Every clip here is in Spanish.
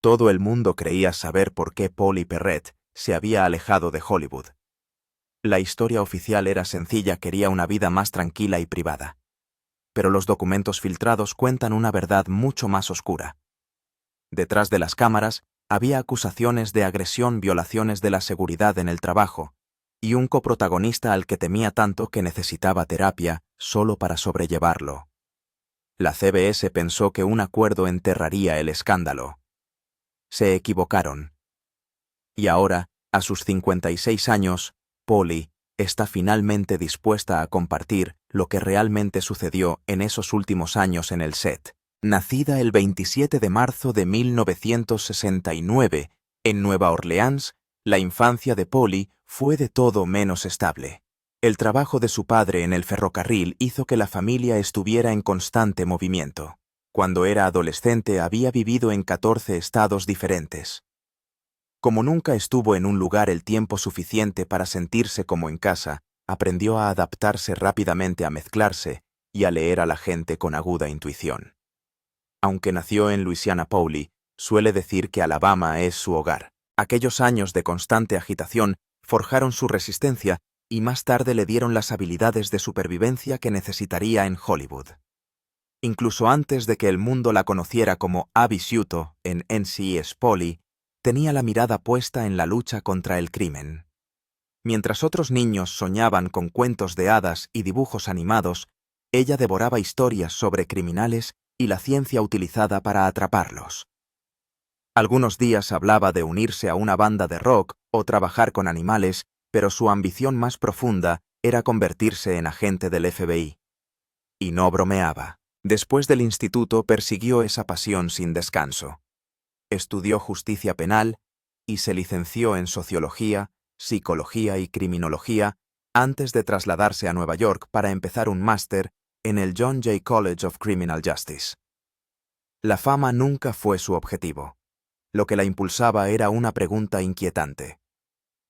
Todo el mundo creía saber por qué Polly Perrette se había alejado de Hollywood. La historia oficial era sencilla, quería una vida más tranquila y privada. Pero los documentos filtrados cuentan una verdad mucho más oscura. Detrás de las cámaras había acusaciones de agresión, violaciones de la seguridad en el trabajo, y un coprotagonista al que temía tanto que necesitaba terapia solo para sobrellevarlo. La CBS pensó que un acuerdo enterraría el escándalo. Se equivocaron. Y ahora, a sus 56 años, Polly está finalmente dispuesta a compartir lo que realmente sucedió en esos últimos años en el set. Nacida el 27 de marzo de 1969 en Nueva Orleans, la infancia de Polly fue de todo menos estable. El trabajo de su padre en el ferrocarril hizo que la familia estuviera en constante movimiento. Cuando era adolescente había vivido en 14 estados diferentes. Como nunca estuvo en un lugar el tiempo suficiente para sentirse como en casa, aprendió a adaptarse rápidamente, a mezclarse y a leer a la gente con aguda intuición. Aunque nació en Louisiana, Polly suele decir que Alabama es su hogar. Aquellos años de constante agitación forjaron su resistencia y más tarde le dieron las habilidades de supervivencia que necesitaría en Hollywood. Incluso antes de que el mundo la conociera como Abby Ciuto en NCIS Polly, tenía la mirada puesta en la lucha contra el crimen. Mientras otros niños soñaban con cuentos de hadas y dibujos animados, ella devoraba historias sobre criminales y la ciencia utilizada para atraparlos. Algunos días hablaba de unirse a una banda de rock o trabajar con animales, pero su ambición más profunda era convertirse en agente del FBI. Y no bromeaba. Después del instituto persiguió esa pasión sin descanso. Estudió justicia penal y se licenció en sociología, psicología y criminología antes de trasladarse a Nueva York para empezar un máster en el John Jay College of Criminal Justice. La fama nunca fue su objetivo. Lo que la impulsaba era una pregunta inquietante.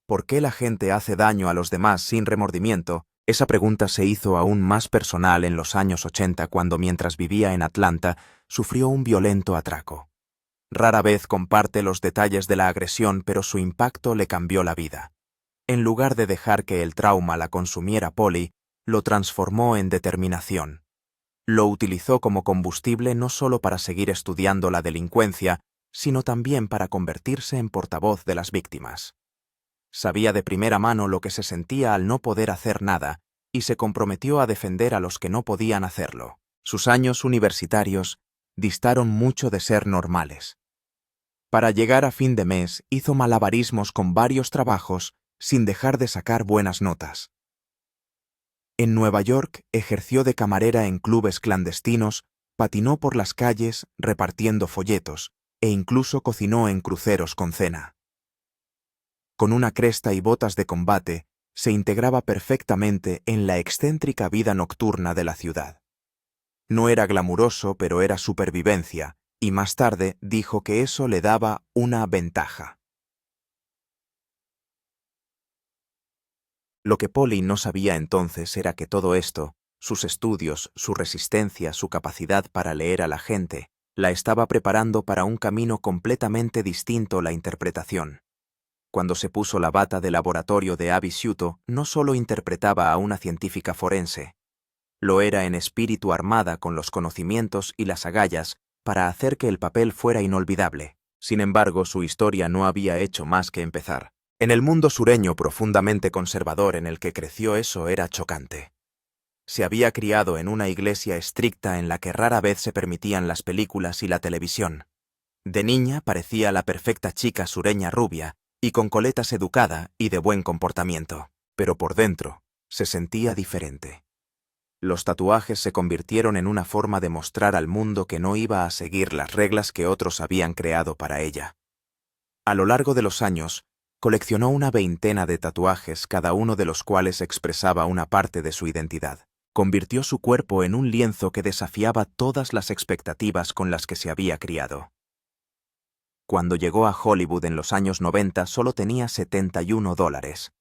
¿Por qué la gente hace daño a los demás sin remordimiento? Esa pregunta se hizo aún más personal en los años 80 cuando, mientras vivía en Atlanta, sufrió un violento atraco. Rara vez comparte los detalles de la agresión, pero su impacto le cambió la vida. En lugar de dejar que el trauma la consumiera, Polly lo transformó en determinación. Lo utilizó como combustible no solo para seguir estudiando la delincuencia, sino también para convertirse en portavoz de las víctimas. Sabía de primera mano lo que se sentía al no poder hacer nada, y se comprometió a defender a los que no podían hacerlo. Sus años universitarios distaron mucho de ser normales. Para llegar a fin de mes, hizo malabarismos con varios trabajos sin dejar de sacar buenas notas. En Nueva York ejerció de camarera en clubes clandestinos, patinó por las calles repartiendo folletos e incluso cocinó en cruceros con cena. Con una cresta y botas de combate, se integraba perfectamente en la excéntrica vida nocturna de la ciudad. No era glamuroso, pero era supervivencia, y más tarde dijo que eso le daba una ventaja. Lo que Polly no sabía entonces era que todo esto, sus estudios, su resistencia, su capacidad para leer a la gente, la estaba preparando para un camino completamente distinto: la interpretación. Cuando se puso la bata de laboratorio de Abby Ciuto, no solo interpretaba a una científica forense, lo era en espíritu, armada con los conocimientos y las agallas para hacer que el papel fuera inolvidable. Sin embargo, su historia no había hecho más que empezar. En el mundo sureño profundamente conservador en el que creció, eso era chocante. Se había criado en una iglesia estricta en la que rara vez se permitían las películas y la televisión. De niña parecía la perfecta chica sureña, rubia y con coletas, educada y de buen comportamiento. Pero por dentro se sentía diferente. Los tatuajes se convirtieron en una forma de mostrar al mundo que no iba a seguir las reglas que otros habían creado para ella. A lo largo de los años, coleccionó una veintena de tatuajes, cada uno de los cuales expresaba una parte de su identidad. Convirtió su cuerpo en un lienzo que desafiaba todas las expectativas con las que se había criado. Cuando llegó a Hollywood en los años 90 solo tenía $71.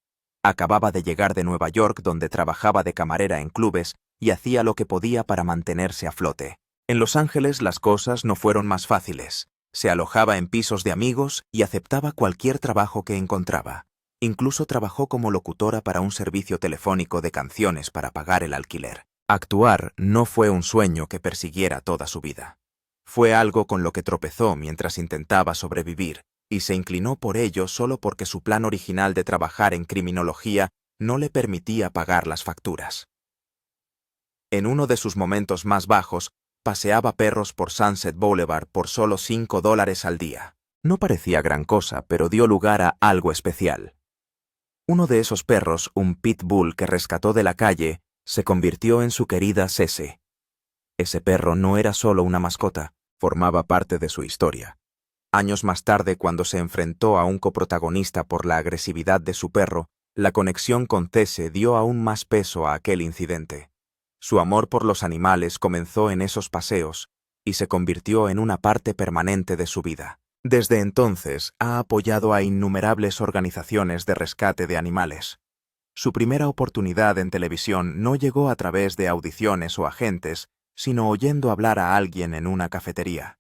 Acababa de llegar de Nueva York, donde trabajaba de camarera en clubes y hacía lo que podía para mantenerse a flote. En Los Ángeles las cosas no fueron más fáciles. Se alojaba en pisos de amigos y aceptaba cualquier trabajo que encontraba. Incluso trabajó como locutora para un servicio telefónico de canciones para pagar el alquiler. Actuar no fue un sueño que persiguiera toda su vida. Fue algo con lo que tropezó mientras intentaba sobrevivir, y se inclinó por ello solo porque su plan original de trabajar en criminología no le permitía pagar las facturas. En uno de sus momentos más bajos, paseaba perros por Sunset Boulevard por solo $5 al día. No parecía gran cosa, pero dio lugar a algo especial. Uno de esos perros, un pitbull que rescató de la calle, se convirtió en su querida Cece. Ese perro no era solo una mascota, formaba parte de su historia. Años más tarde, cuando se enfrentó a un coprotagonista por la agresividad de su perro, la conexión con Cece dio aún más peso a aquel incidente. Su amor por los animales comenzó en esos paseos y se convirtió en una parte permanente de su vida. Desde entonces ha apoyado a innumerables organizaciones de rescate de animales. Su primera oportunidad en televisión no llegó a través de audiciones o agentes, sino oyendo hablar a alguien en una cafetería.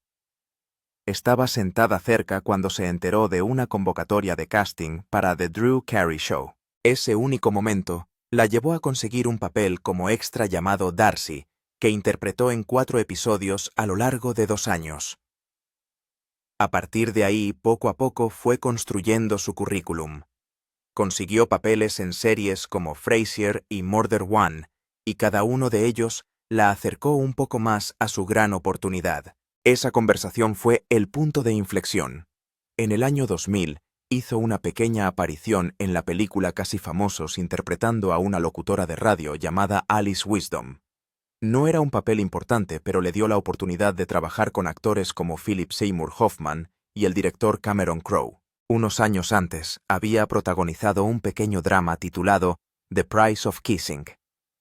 Estaba sentada cerca cuando se enteró de una convocatoria de casting para The Drew Carey Show. Ese único momento la llevó a conseguir un papel como extra llamado Darcy, que interpretó en 4 episodios a lo largo de 2 años. A partir de ahí, poco a poco fue construyendo su currículum. Consiguió papeles en series como Frasier y Murder One, y cada uno de ellos la acercó un poco más a su gran oportunidad. Esa conversación fue el punto de inflexión. En el año 2000, hizo una pequeña aparición en la película Casi Famosos interpretando a una locutora de radio llamada Alice Wisdom. No era un papel importante, pero le dio la oportunidad de trabajar con actores como Philip Seymour Hoffman y el director Cameron Crowe. Unos años antes, había protagonizado un pequeño drama titulado The Price of Kissing.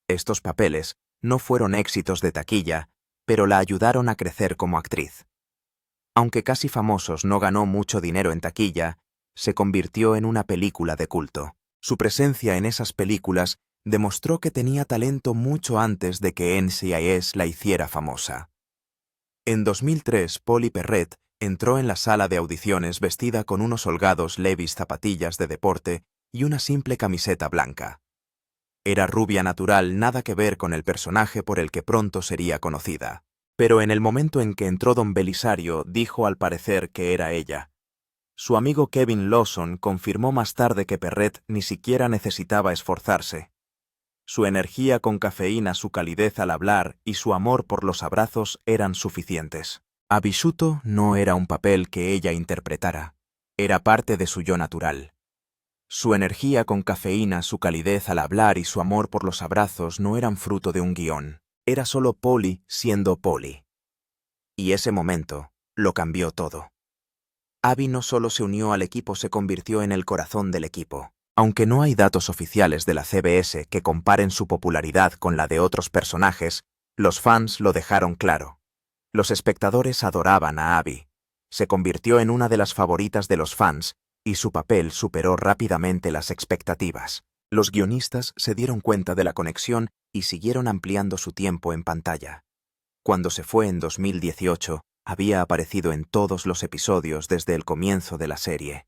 Estos papeles no fueron éxitos de taquilla, pero la ayudaron a crecer como actriz. Aunque Casi Famosos no ganó mucho dinero en taquilla, se convirtió en una película de culto. Su presencia en esas películas demostró que tenía talento mucho antes de que NCIS la hiciera famosa. En 2003, Polly Perrette entró en la sala de audiciones vestida con unos holgados Levi's zapatillas de deporte y una simple camiseta blanca. Era rubia natural, nada que ver con el personaje por el que pronto sería conocida. Pero en el momento en que entró don Belisario, dijo al parecer que era ella. Su amigo Kevin Lawson confirmó más tarde que Perrette ni siquiera necesitaba esforzarse. Su energía con cafeína, su calidez al hablar y su amor por los abrazos eran suficientes. Abishuto no era un papel que ella interpretara, era parte de su yo natural. Su energía con cafeína, su calidez al hablar y su amor por los abrazos no eran fruto de un guión, era solo Polly siendo Polly. Y ese momento lo cambió todo. Abby no solo se unió al equipo, se convirtió en el corazón del equipo. Aunque no hay datos oficiales de la CBS que comparen su popularidad con la de otros personajes, los fans lo dejaron claro. Los espectadores adoraban a Abby. Se convirtió en una de las favoritas de los fans, y su papel superó rápidamente las expectativas. Los guionistas se dieron cuenta de la conexión y siguieron ampliando su tiempo en pantalla. Cuando se fue en 2018, había aparecido en todos los episodios desde el comienzo de la serie.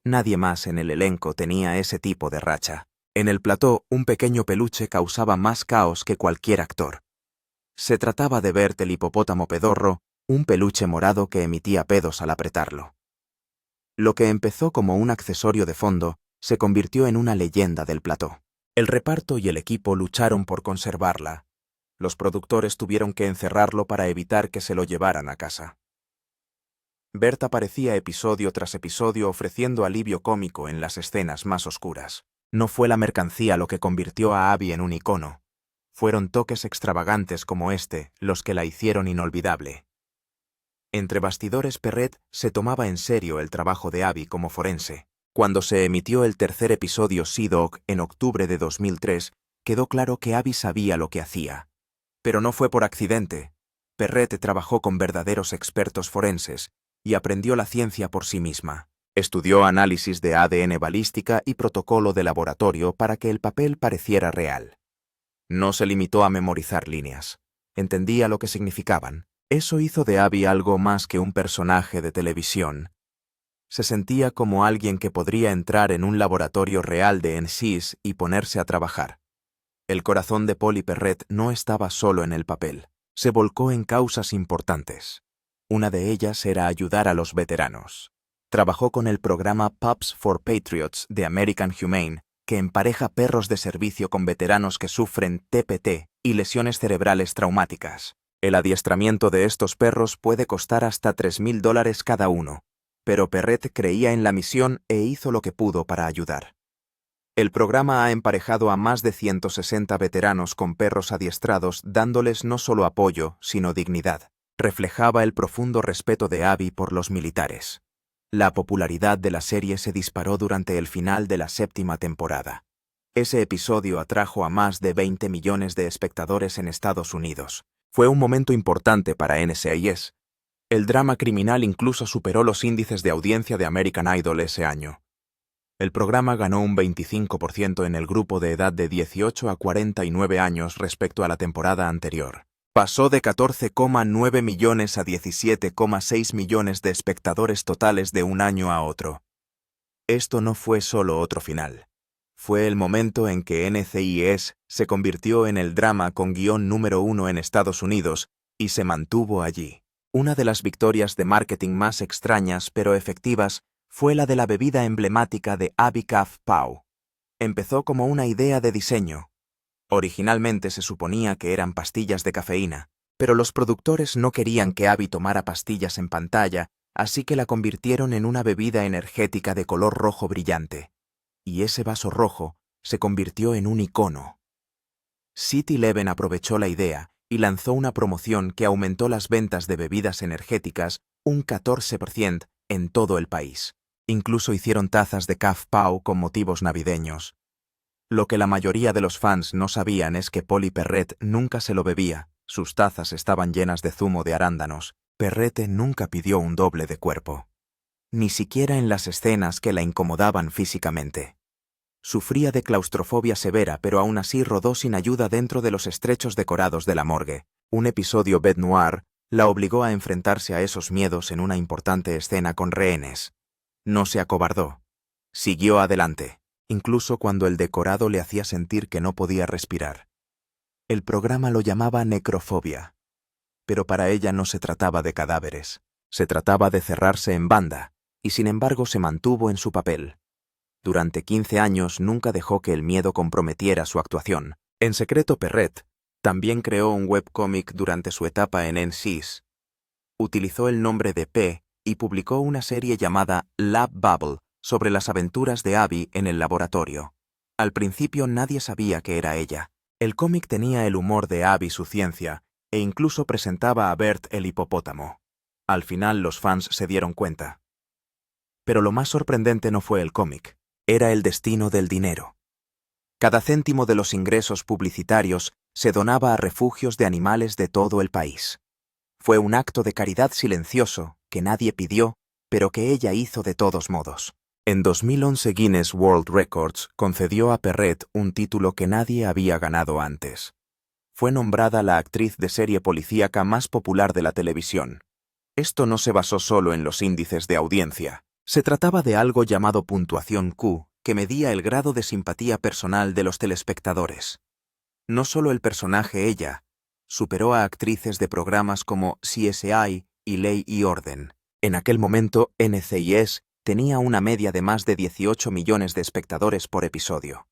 Nadie más en el elenco tenía ese tipo de racha. En el plató, un pequeño peluche causaba más caos que cualquier actor. Se trataba de Bert el hipopótamo pedorro, un peluche morado que emitía pedos al apretarlo. Lo que empezó como un accesorio de fondo se convirtió en una leyenda del plató. El reparto y el equipo lucharon por conservarla. Los productores tuvieron que encerrarlo para evitar que se lo llevaran a casa. Bert aparecía episodio tras episodio ofreciendo alivio cómico en las escenas más oscuras. No fue la mercancía lo que convirtió a Abby en un icono. Fueron toques extravagantes como este los que la hicieron inolvidable. Entre bastidores, Perrette se tomaba en serio el trabajo de Abby como forense. Cuando se emitió el tercer episodio Sea Dog en octubre de 2003, quedó claro que Abby sabía lo que hacía. Pero no fue por accidente. Perrette trabajó con verdaderos expertos forenses y aprendió la ciencia por sí misma. Estudió análisis de ADN balística y protocolo de laboratorio para que el papel pareciera real. No se limitó a memorizar líneas. Entendía lo que significaban. Eso hizo de Abby algo más que un personaje de televisión. Se sentía como alguien que podría entrar en un laboratorio real de NSYS y ponerse a trabajar. El corazón de Polly Perrette no estaba solo en el papel. Se volcó en causas importantes. Una de ellas era ayudar a los veteranos. Trabajó con el programa Pups for Patriots de American Humane, que empareja perros de servicio con veteranos que sufren TPT y lesiones cerebrales traumáticas. El adiestramiento de estos perros puede costar hasta $3,000 cada uno, pero Perrette creía en la misión e hizo lo que pudo para ayudar. El programa ha emparejado a más de 160 veteranos con perros adiestrados, dándoles no solo apoyo, sino dignidad. Reflejaba el profundo respeto de Abby por los militares. La popularidad de la serie se disparó durante el final de la 7ª temporada. Ese episodio atrajo a más de 20 millones de espectadores en Estados Unidos. Fue un momento importante para NCIS. El drama criminal incluso superó los índices de audiencia de American Idol ese año. El programa ganó un 25% en el grupo de edad de 18 a 49 años respecto a la temporada anterior. Pasó de 14,9 millones a 17,6 millones de espectadores totales de un año a otro. Esto no fue solo otro final. Fue el momento en que NCIS se convirtió en el drama con guión número 1 en Estados Unidos y se mantuvo allí. Una de las victorias de marketing más extrañas pero efectivas fue la de la bebida emblemática de Abby Calf Pau. Empezó como una idea de diseño. Originalmente se suponía que eran pastillas de cafeína, pero los productores no querían que Abby tomara pastillas en pantalla, así que la convirtieron en una bebida energética de color rojo brillante. Y ese vaso rojo se convirtió en un icono. City11 aprovechó la idea y lanzó una promoción que aumentó las ventas de bebidas energéticas un 14% en todo el país. Incluso hicieron tazas de Calf Pau con motivos navideños. Lo que la mayoría de los fans no sabían es que Polly Perrette nunca se lo bebía. Sus tazas estaban llenas de zumo de arándanos. Perrette nunca pidió un doble de cuerpo. Ni siquiera en las escenas que la incomodaban físicamente. Sufría de claustrofobia severa, pero aún así rodó sin ayuda dentro de los estrechos decorados de la morgue. Un episodio Bête Noire la obligó a enfrentarse a esos miedos en una importante escena con rehenes. No se acobardó. Siguió adelante, incluso cuando el decorado le hacía sentir que no podía respirar. El programa lo llamaba necrofobia. Pero para ella no se trataba de cadáveres. Se trataba de cerrarse en banda, y sin embargo se mantuvo en su papel. Durante 15 años nunca dejó que el miedo comprometiera su actuación. En secreto, Perrette también creó un webcómic durante su etapa en NSYS. Utilizó el nombre de P y publicó una serie llamada Lab Bubble sobre las aventuras de Abby en el laboratorio. Al principio nadie sabía que era ella. El cómic tenía el humor de Abby, su ciencia, e incluso presentaba a Bert el hipopótamo. Al final los fans se dieron cuenta. Pero lo más sorprendente no fue el cómic, era el destino del dinero. Cada céntimo de los ingresos publicitarios se donaba a refugios de animales de todo el país. Fue un acto de caridad silencioso que nadie pidió, pero que ella hizo de todos modos. En 2011 Guinness World Records concedió a Perrette un título que nadie había ganado antes. Fue nombrada la actriz de serie policíaca más popular de la televisión. Esto no se basó solo en los índices de audiencia. Se trataba de algo llamado puntuación Q, que medía el grado de simpatía personal de los telespectadores. No solo el personaje ella, superó a actrices de programas como CSI y Ley y Orden. En aquel momento, NCIS tenía una media de más de 18 millones de espectadores por episodio.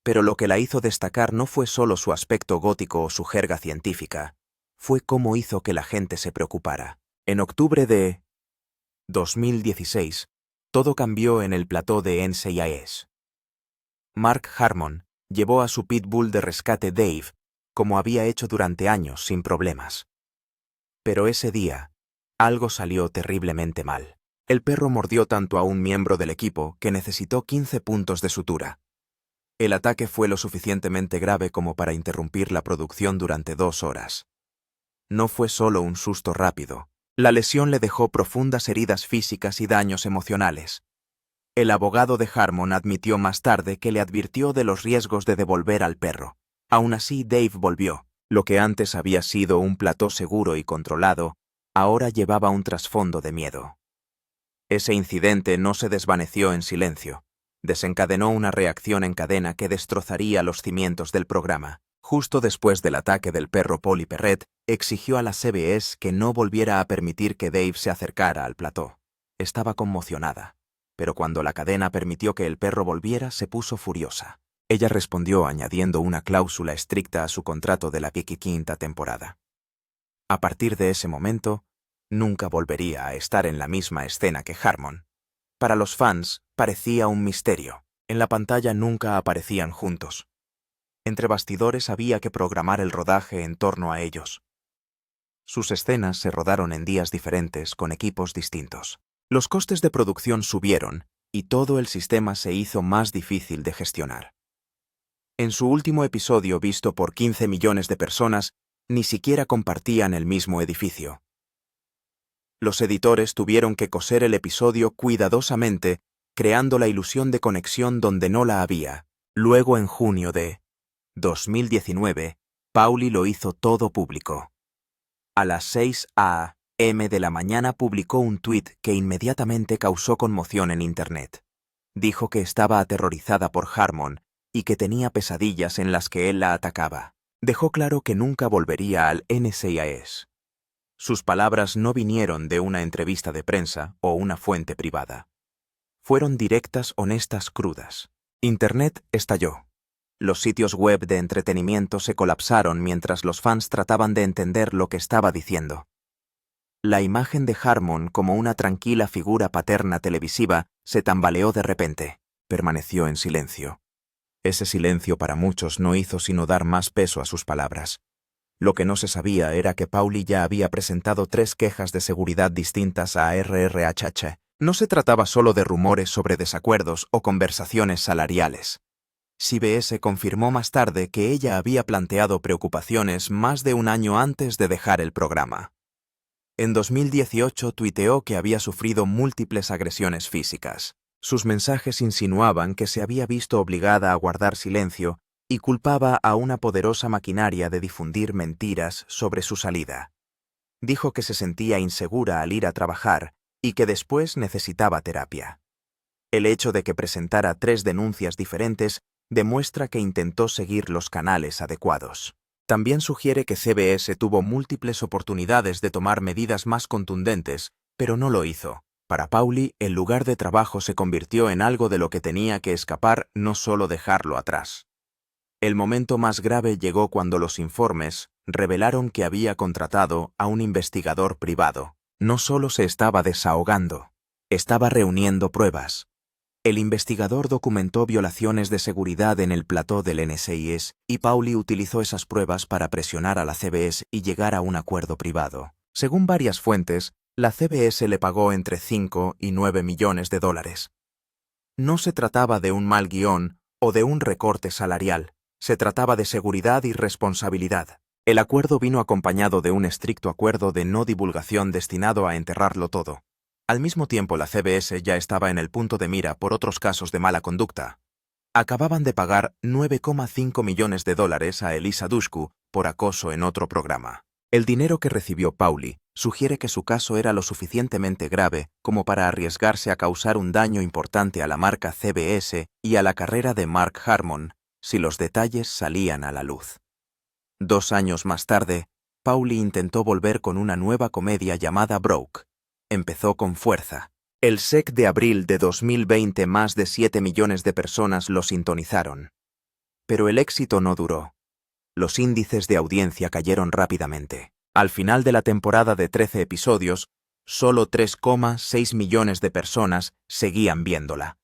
Pero lo que la hizo destacar no fue solo su aspecto gótico o su jerga científica, fue cómo hizo que la gente se preocupara. En octubre de 2016, todo cambió en el plató de NCIS. Mark Harmon llevó a su pitbull de rescate Dave, como había hecho durante años sin problemas. Pero ese día, algo salió terriblemente mal. El perro mordió tanto a un miembro del equipo que necesitó 15 puntos de sutura. El ataque fue lo suficientemente grave como para interrumpir la producción durante 2 horas. No fue solo un susto rápido. La lesión le dejó profundas heridas físicas y daños emocionales. El abogado de Harmon admitió más tarde que le advirtió de los riesgos de devolver al perro. Aún así, Dave volvió. Lo que antes había sido un plató seguro y controlado, ahora llevaba un trasfondo de miedo. Ese incidente no se desvaneció en silencio. Desencadenó una reacción en cadena que destrozaría los cimientos del programa. Justo después del ataque del perro Polly Perrette, exigió a la CBS que no volviera a permitir que Dave se acercara al plató. Estaba conmocionada, pero cuando la cadena permitió que el perro volviera, se puso furiosa. Ella respondió añadiendo una cláusula estricta a su contrato de la quinta temporada. A partir de ese momento, nunca volvería a estar en la misma escena que Harmon. Para los fans, parecía un misterio. En la pantalla nunca aparecían juntos. Entre bastidores había que programar el rodaje en torno a ellos. Sus escenas se rodaron en días diferentes con equipos distintos. Los costes de producción subieron y todo el sistema se hizo más difícil de gestionar. En su último episodio, visto por 15 millones de personas, ni siquiera compartían el mismo edificio. Los editores tuvieron que coser el episodio cuidadosamente, creando la ilusión de conexión donde no la había. Luego, en junio de 2019, Pauly lo hizo todo público. A las 6 a.m. de la mañana publicó un tuit que inmediatamente causó conmoción en Internet. Dijo que estaba aterrorizada por Harmon y que tenía pesadillas en las que él la atacaba. Dejó claro que nunca volvería al NCIS. Sus palabras no vinieron de una entrevista de prensa o una fuente privada. Fueron directas, honestas, crudas. Internet estalló. Los sitios web de entretenimiento se colapsaron mientras los fans trataban de entender lo que estaba diciendo. La imagen de Harmon como una tranquila figura paterna televisiva se tambaleó de repente. Permaneció en silencio. Ese silencio para muchos no hizo sino dar más peso a sus palabras. Lo que no se sabía era que Pauly ya había presentado 3 quejas de seguridad distintas a RRHH. No se trataba solo de rumores sobre desacuerdos o conversaciones salariales. CBS confirmó más tarde que ella había planteado preocupaciones más de un año antes de dejar el programa. En 2018 tuiteó que había sufrido múltiples agresiones físicas. Sus mensajes insinuaban que se había visto obligada a guardar silencio y culpaba a una poderosa maquinaria de difundir mentiras sobre su salida. Dijo que se sentía insegura al ir a trabajar y que después necesitaba terapia. El hecho de que presentara 3 denuncias diferentes demuestra que intentó seguir los canales adecuados. También sugiere que CBS tuvo múltiples oportunidades de tomar medidas más contundentes, pero no lo hizo. Para Pauly, el lugar de trabajo se convirtió en algo de lo que tenía que escapar, no solo dejarlo atrás. El momento más grave llegó cuando los informes revelaron que había contratado a un investigador privado. No solo se estaba desahogando, estaba reuniendo pruebas. El investigador documentó violaciones de seguridad en el plató del NCIS y Pauly utilizó esas pruebas para presionar a la CBS y llegar a un acuerdo privado. Según varias fuentes, la CBS le pagó entre 5 y 9 millones de dólares. No se trataba de un mal guión o de un recorte salarial, se trataba de seguridad y responsabilidad. El acuerdo vino acompañado de un estricto acuerdo de no divulgación destinado a enterrarlo todo. Al mismo tiempo, la CBS ya estaba en el punto de mira por otros casos de mala conducta. Acababan de pagar 9,5 millones de dólares a Elisa Dushku por acoso en otro programa. El dinero que recibió Pauly sugiere que su caso era lo suficientemente grave como para arriesgarse a causar un daño importante a la marca CBS y a la carrera de Mark Harmon, si los detalles salían a la luz. 2 años más tarde, Pauly intentó volver con una nueva comedia llamada Broke. Empezó con fuerza. El SEC de abril de 2020 más de 7 millones de personas lo sintonizaron. Pero el éxito no duró. Los índices de audiencia cayeron rápidamente. Al final de la temporada de 13 episodios, solo 3,6 millones de personas seguían viéndola.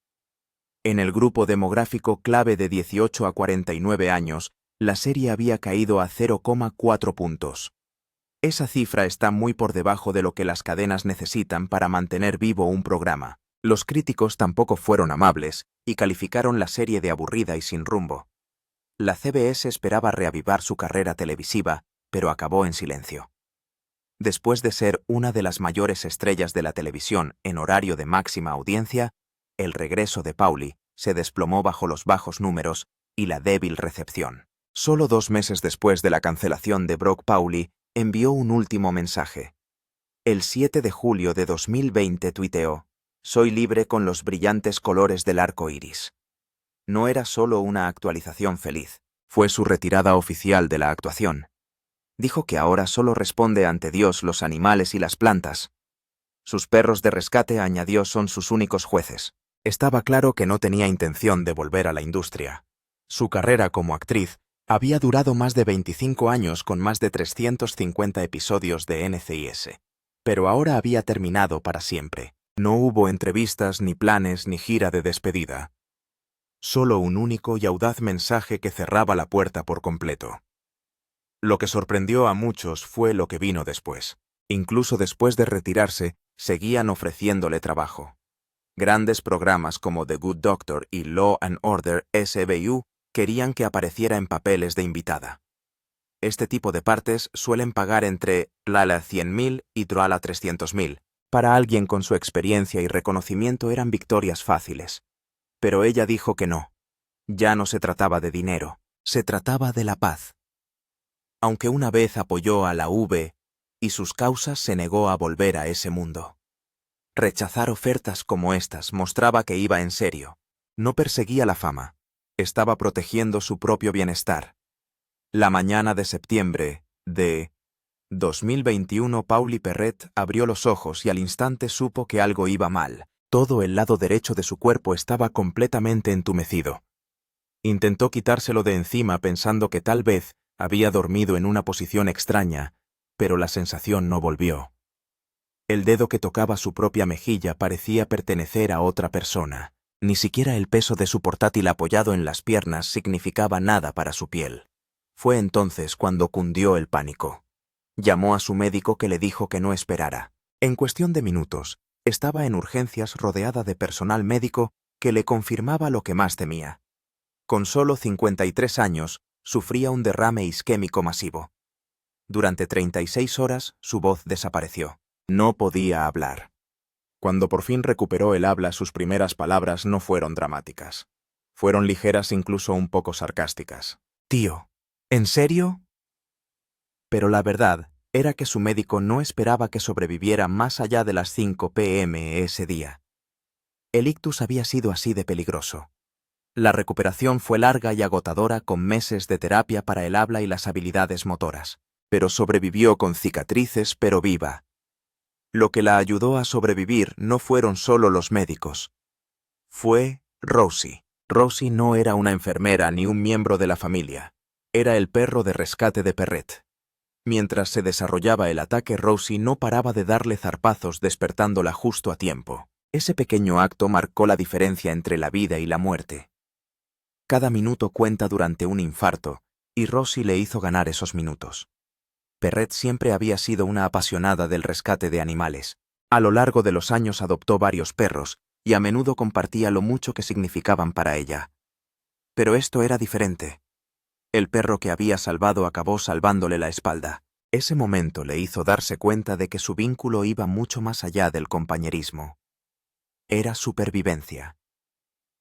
En el grupo demográfico clave de 18 a 49 años, la serie había caído a 0,4 puntos. Esa cifra está muy por debajo de lo que las cadenas necesitan para mantener vivo un programa. Los críticos tampoco fueron amables y calificaron la serie de aburrida y sin rumbo. La CBS esperaba reavivar su carrera televisiva, pero acabó en silencio. Después de ser una de las mayores estrellas de la televisión en horario de máxima audiencia, el regreso de Pauly se desplomó bajo los bajos números y la débil recepción. Solo 2 meses después de la cancelación de Brock Pauli, envió un último mensaje. El 7 de julio de 2020 tuiteó: «Soy libre con los brillantes colores del arco iris». No era solo una actualización feliz, fue su retirada oficial de la actuación. Dijo que ahora solo responde ante Dios los animales y las plantas. Sus perros de rescate, añadió, son sus únicos jueces. Estaba claro que no tenía intención de volver a la industria. Su carrera como actriz había durado más de 25 años con más de 350 episodios de NCIS. Pero ahora había terminado para siempre. No hubo entrevistas, ni planes, ni gira de despedida. Solo un único y audaz mensaje que cerraba la puerta por completo. Lo que sorprendió a muchos fue lo que vino después. Incluso después de retirarse, seguían ofreciéndole trabajo. Grandes programas como The Good Doctor y Law and Order SVU querían que apareciera en papeles de invitada. Este tipo de partes suelen pagar entre Lala 100.000 y Troala 300.000. Para alguien con su experiencia y reconocimiento eran victorias fáciles. Pero ella dijo que no. Ya no se trataba de dinero, se trataba de la paz. Aunque una vez apoyó a la V y sus causas, se negó a volver a ese mundo. Rechazar ofertas como estas mostraba que iba en serio. No perseguía la fama, estaba protegiendo su propio bienestar. La mañana de septiembre de 2021, Pauli Perret abrió los ojos y al instante supo que algo iba mal. Todo el lado derecho de su cuerpo estaba completamente entumecido. Intentó quitárselo de encima pensando que tal vez había dormido en una posición extraña, pero la sensación no volvió. El dedo que tocaba su propia mejilla parecía pertenecer a otra persona. Ni siquiera el peso de su portátil apoyado en las piernas significaba nada para su piel. Fue entonces cuando cundió el pánico. Llamó a su médico, que le dijo que no esperara. En cuestión de minutos, estaba en urgencias rodeada de personal médico que le confirmaba lo que más temía. Con solo 53 años, sufría un derrame isquémico masivo. Durante 36 horas, su voz desapareció. No podía hablar. Cuando por fin recuperó el habla, sus primeras palabras no fueron dramáticas. Fueron ligeras, incluso un poco sarcásticas. «Tío, ¿en serio?». Pero la verdad era que su médico no esperaba que sobreviviera más allá de las 5 p.m. ese día. El ictus había sido así de peligroso. La recuperación fue larga y agotadora, con meses de terapia para el habla y las habilidades motoras. Pero sobrevivió con cicatrices, pero viva. Lo que la ayudó a sobrevivir no fueron solo los médicos. Fue Rosie. Rosie no era una enfermera ni un miembro de la familia. Era el perro de rescate de Perret. Mientras se desarrollaba el ataque, Rosie no paraba de darle zarpazos, despertándola justo a tiempo. Ese pequeño acto marcó la diferencia entre la vida y la muerte. Cada minuto cuenta durante un infarto, y Rosie le hizo ganar esos minutos. Perret siempre había sido una apasionada del rescate de animales. A lo largo de los años adoptó varios perros, y a menudo compartía lo mucho que significaban para ella. Pero esto era diferente. El perro que había salvado acabó salvándole la espalda. Ese momento le hizo darse cuenta de que su vínculo iba mucho más allá del compañerismo. Era supervivencia.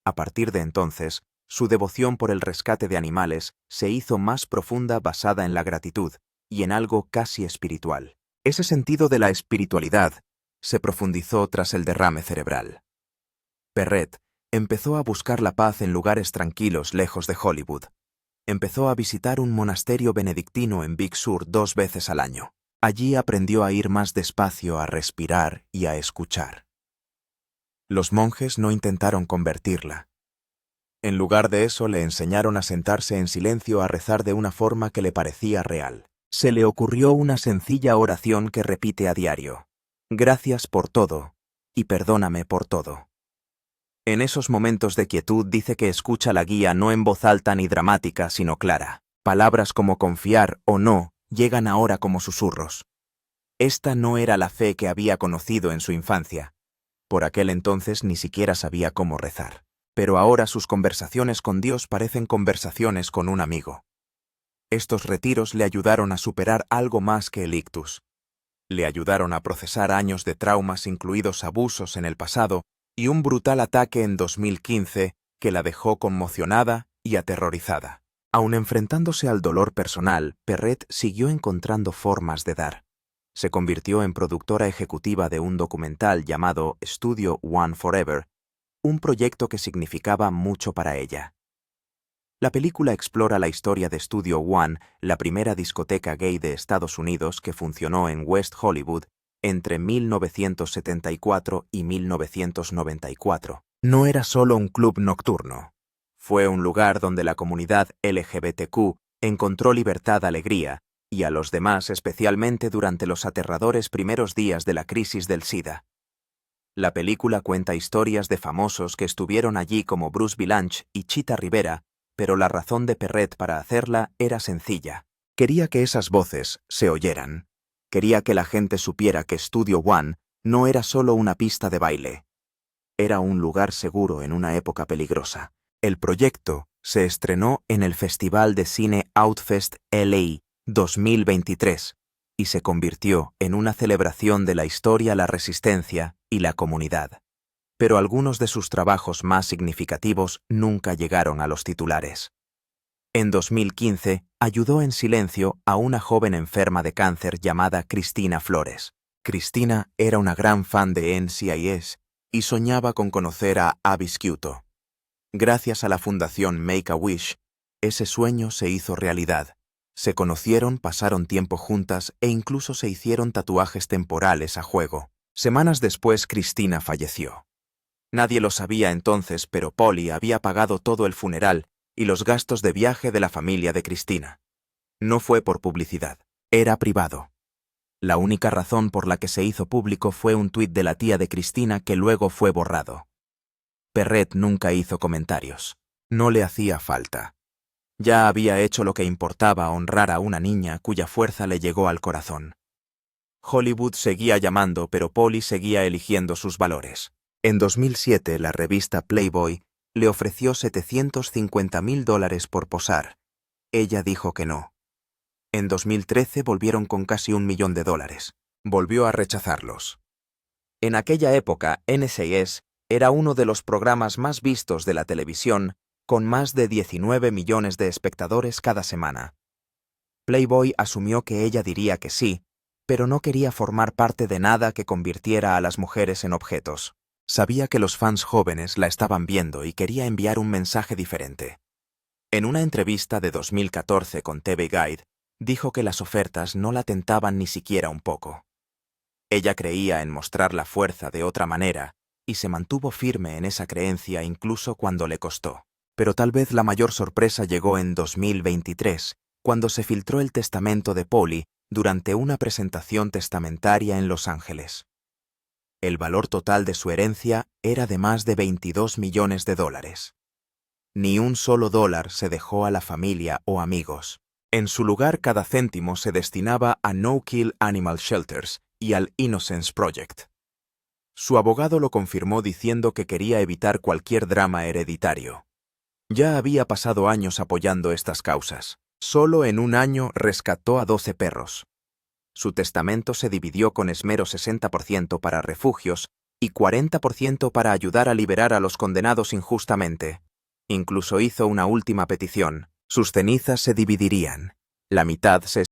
A partir de entonces, su devoción por el rescate de animales se hizo más profunda, basada en la gratitud y en algo casi espiritual. Ese sentido de la espiritualidad se profundizó tras el derrame cerebral. Perret empezó a buscar la paz en lugares tranquilos lejos de Hollywood. Empezó a visitar un monasterio benedictino en Big Sur 2 veces al año. Allí aprendió a ir más despacio, a respirar y a escuchar. Los monjes no intentaron convertirla. En lugar de eso, le enseñaron a sentarse en silencio, a rezar de una forma que le parecía real. Se le ocurrió una sencilla oración que repite a diario: «Gracias por todo y perdóname por todo». En esos momentos de quietud dice que escucha la guía no en voz alta ni dramática, sino clara. Palabras como confiar o no llegan ahora como susurros. Esta no era la fe que había conocido en su infancia. Por aquel entonces ni siquiera sabía cómo rezar. Pero ahora sus conversaciones con Dios parecen conversaciones con un amigo. Estos retiros le ayudaron a superar algo más que el ictus. Le ayudaron a procesar años de traumas, incluidos abusos en el pasado, y un brutal ataque en 2015 que la dejó conmocionada y aterrorizada. Aun enfrentándose al dolor personal, Perret siguió encontrando formas de dar. Se convirtió en productora ejecutiva de un documental llamado Studio One Forever, un proyecto que significaba mucho para ella. La película explora la historia de Studio One, la primera discoteca gay de Estados Unidos que funcionó en West Hollywood entre 1974 y 1994. No era solo un club nocturno. Fue un lugar donde la comunidad LGBTQ encontró libertad, alegría, y a los demás, especialmente durante los aterradores primeros días de la crisis del SIDA. La película cuenta historias de famosos que estuvieron allí como Bruce Vilanch y Chita Rivera, pero la razón de Perret para hacerla era sencilla. Quería que esas voces se oyeran. Quería que la gente supiera que Studio One no era solo una pista de baile. Era un lugar seguro en una época peligrosa. El proyecto se estrenó en el Festival de Cine Outfest LA 2023 y se convirtió en una celebración de la historia, la resistencia y la comunidad. Pero algunos de sus trabajos más significativos nunca llegaron a los titulares. En 2015, ayudó en silencio a una joven enferma de cáncer llamada Cristina Flores. Cristina era una gran fan de NCIS y soñaba con conocer a Avis Quito. Gracias a la fundación Make-A-Wish, ese sueño se hizo realidad. Se conocieron, pasaron tiempo juntas e incluso se hicieron tatuajes temporales a juego. Semanas después, Cristina falleció. Nadie lo sabía entonces, pero Polly había pagado todo el funeral y los gastos de viaje de la familia de Cristina. No fue por publicidad, era privado. La única razón por la que se hizo público fue un tuit de la tía de Cristina que luego fue borrado. Perret nunca hizo comentarios. No le hacía falta. Ya había hecho lo que importaba, honrar a una niña cuya fuerza le llegó al corazón. Hollywood seguía llamando, pero Polly seguía eligiendo sus valores. En 2007, la revista Playboy le ofreció $750,000 por posar. Ella dijo que no. En 2013 volvieron con casi $1 millón. Volvió a rechazarlos. En aquella época, NCIS era uno de los programas más vistos de la televisión, con más de 19 millones de espectadores cada semana. Playboy asumió que ella diría que sí, pero no quería formar parte de nada que convirtiera a las mujeres en objetos. Sabía que los fans jóvenes la estaban viendo y quería enviar un mensaje diferente. En una entrevista de 2014 con TV Guide, dijo que las ofertas no la tentaban ni siquiera un poco. Ella creía en mostrar la fuerza de otra manera y se mantuvo firme en esa creencia incluso cuando le costó. Pero tal vez la mayor sorpresa llegó en 2023, cuando se filtró el testamento de Polly durante una presentación testamentaria en Los Ángeles. El valor total de su herencia era de más de $22 millones. Ni un solo dólar se dejó a la familia o amigos. En su lugar, cada céntimo se destinaba a No Kill Animal Shelters y al Innocence Project. Su abogado lo confirmó diciendo que quería evitar cualquier drama hereditario. Ya había pasado años apoyando estas causas. Solo en un año rescató a 12 perros. Su testamento se dividió con esmero 60% para refugios y 40% para ayudar a liberar a los condenados injustamente. Incluso hizo una última petición. Sus cenizas se dividirían. La mitad se